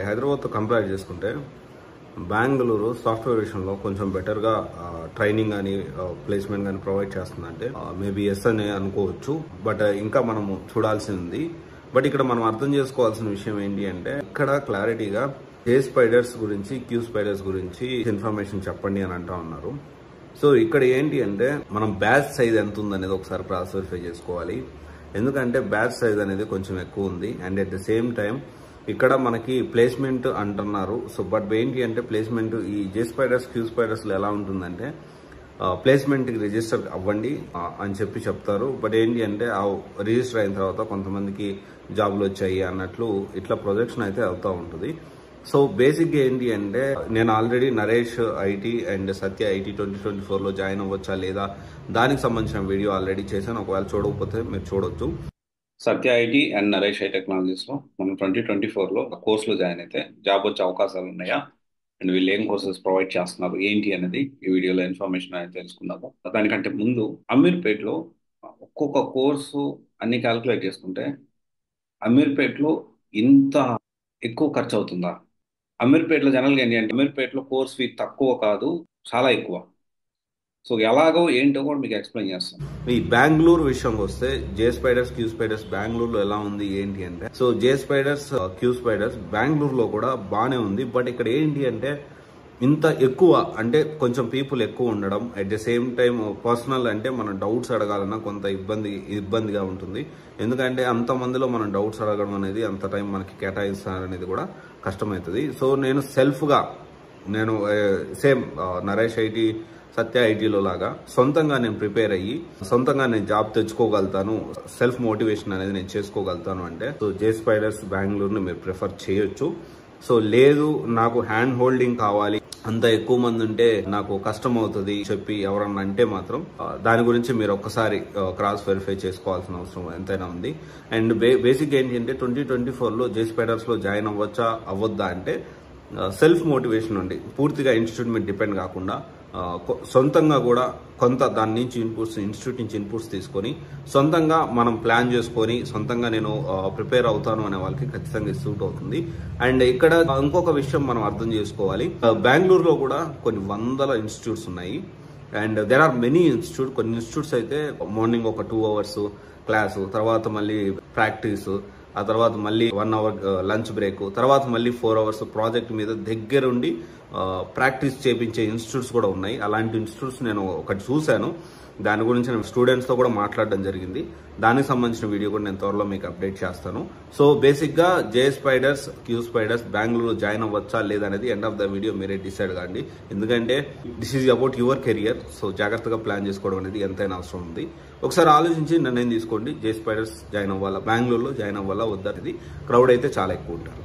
హైదరాబాద్తో కంపేర్ చేసుకుంటే బెంగళూరు సాఫ్ట్వేర్ విషయంలో కొంచెం బెటర్గా ట్రైనింగ్ కానీ ప్లేస్మెంట్ కానీ ప్రొవైడ్ చేస్తుందంటే మేబీ ఎస్ అని అనుకోవచ్చు. బట్ ఇంకా మనము చూడాల్సింది. బట్ ఇక్కడ మనం అర్థం చేసుకోవాల్సిన విషయం ఏంటి అంటే ఇక్కడ క్లారిటీగా ఏ స్పైడర్స్ గురించి క్యూ స్పైడర్స్ గురించి ఇన్ఫర్మేషన్ చెప్పండి అని అంటా ఉన్నారు. సో ఇక్కడ ఏంటి అంటే మనం బ్యాచ్ సైజ్ ఎంత ఉందనేది ఒకసారి క్రాస్ వెరిఫై చేసుకోవాలి. ఎందుకంటే బ్యాచ్ సైజ్ అనేది కొంచెం ఎక్కువ ఉంది and at the same time ఇక్కడ మనకి ప్లేస్మెంట్ అంటున్నారు. సో బట్ ఏంటి అంటే ప్లేస్మెంట్ ఈ జే స్పైడర్స్ క్యూ స్పైడర్స్లో ఎలా ఉంటుందంటే ప్లేస్మెంట్కి రిజిస్టర్ అవ్వండి అని చెప్తారు. బట్ ఏంటి అంటే ఆ రిజిస్టర్ అయిన తర్వాత కొంతమందికి జాబ్లు వచ్చాయి అన్నట్లు ఇట్లా ప్రొజెక్షన్ అయితే అవుతూ ఉంటుంది. సో బేసిక్గా ఏంటి అంటే నేను already Naresh IT and Satya IT 2024లో జాయిన్ అవ్వచ్చా లేదా దానికి సంబంధించిన వీడియో ఆల్రెడీ చేశాను. ఒకవేళ చూడకపోతే మీరు చూడొచ్చు. సత్య ఐటీ అండ్ నరేష్ ఐ టెక్నాలజీస్లో మనం 2024లో ఒక కోర్సులో జాయిన్ అయితే జాబ్ వచ్చే అవకాశాలు ఉన్నాయా అండ్ వీళ్ళు ఏం కోర్సెస్ ప్రొవైడ్ చేస్తున్నారు ఏంటి అనేది ఈ వీడియోలో ఇన్ఫర్మేషన్ అనేది తెలుసుకుందాము. దానికంటే ముందు అమీర్పేట్లో ఒక్కొక్క కోర్సు అన్ని క్యాలిక్యులేట్ చేసుకుంటే అమీర్పేట్లో ఇంత ఎక్కువ ఖర్చు అవుతుందా? అమీర్పేట్లో జనరల్గా ఏంటి అంటే అమీర్పేట్లో కోర్స్ ఫీ తక్కువ కాదు, చాలా ఎక్కువ. సో ఎలాగో ఏంటో కూడా మీకు ఎక్స్ప్లెయిన్ చేస్తాను. ఈ బెంగళూరు విషయంకి వస్తే జే స్పైడర్స్ క్యూ స్పైడర్స్ బెంగళూరులో ఎలా ఉంది ఏంటి అంటే సో జే స్పైడర్స్ క్యూ స్పైడర్స్ బెంగళూరులో కూడా బాగానే ఉంది. బట్ ఇక్కడ ఏంటి అంటే ఇంత ఎక్కువ అంటే కొంచెం పీపుల్ ఎక్కువ ఉండడం at the same time personal అంటే మనం డౌట్స్ అడగాలన్నా కొంత ఇబ్బందిగా ఉంటుంది. ఎందుకంటే అంతమందిలో మనం డౌట్స్ అడగడం అనేది అంత టైం మనకి కేటాయిస్తారనేది కూడా కష్టమవుతుంది. సో నేను సెల్ఫ్గా సేమ్ నరేష్ ఐటీ సత్య ఐటీలో లాగా సొంతంగా నేను ప్రిపేర్ అయ్యి సొంతంగా నేను జాబ్ తెచ్చుకోగలుగుతాను, సెల్ఫ్ మోటివేషన్ అనేది నేను చేసుకోగలుగుతాను అంటే సో జే స్పైడర్స్ బెంగళూరుని మీరు ప్రిఫర్ చేయొచ్చు. సో లేదు నాకు హ్యాండ్ హోల్డింగ్ కావాలి, అంత ఎక్కువ మంది ఉంటే నాకు కష్టం అవుతుంది చెప్పి ఎవరన్నా అంటే మాత్రం దాని గురించి మీరు ఒక్కసారి క్రాస్ వెరిఫై చేసుకోవాల్సిన అవసరం ఎంతైనా ఉంది. అండ్ బేసిక్ ఏంటి అంటే 2024లో జే స్పైడర్స్లో జాయిన్ అవ్వచ్చా అవ్వద్దా అంటే సెల్ఫ్ మోటివేషన్ ఉండి పూర్తిగా ఇన్స్టిట్యూట్ మీద డిపెండ్ కాకుండా సొంతంగా కూడా కొంత దాని నుంచి ఇన్స్టిట్యూట్ నుంచి ఇన్పుట్స్ తీసుకొని సొంతంగా మనం ప్లాన్ చేసుకొని సొంతంగా నేను ప్రిపేర్ అవుతాను అనే వాళ్ళకి ఖచ్చితంగా సూట్ అవుతుంది. అండ్ ఇక్కడ ఇంకొక విషయం మనం అర్థం చేసుకోవాలి, బెంగళూరులో కూడా కొన్ని వందల ఇన్స్టిట్యూట్స్ ఉన్నాయి and there are many institute. కొన్ని ఇన్స్టిట్యూట్స్ అయితే మార్నింగ్ ఒక 2 hours క్లాసు, తర్వాత మళ్ళీ ప్రాక్టీస్, ఆ తర్వాత మళ్ళీ 1 hour లంచ్ బ్రేక్, తర్వాత మళ్ళీ 4 hours ప్రాజెక్ట్ మీద దగ్గరుండి ప్రాక్టీస్ చేయించే ఇన్స్టిట్యూట్స్ కూడా ఉన్నాయి. అలాంటి ఇన్స్టిట్యూట్స్ నేను ఒకటి చూశాను, దాని గురించి నేను స్టూడెంట్స్తో కూడా మాట్లాడడం జరిగింది. దానికి సంబంధించిన వీడియో కూడా నేను త్వరలో మీకు అప్డేట్ చేస్తాను. సో బేసిక్గా J Spiders Q Spiders Bengaluru join అవ్వచ్చా లేదనేది ఎండ్ ఆఫ్ ద వీడియో మీరే డిసైడ్ కాండి. ఎందుకంటే this is about your career. So జాగ్రత్తగా ప్లాన్ చేసుకోవడం అనేది ఎంతైనా అవసరం ఉంది. ఒకసారి ఆలోచించి నిర్ణయం తీసుకోండి, జే స్పైడర్స్ జాయిన్ అవ్వాలా, బెంగళూరులో జాయిన్ అవ్వాలా వద్దా. ఇది క్రౌడ్ అయితే చాలా ఎక్కువ ఉంటారు.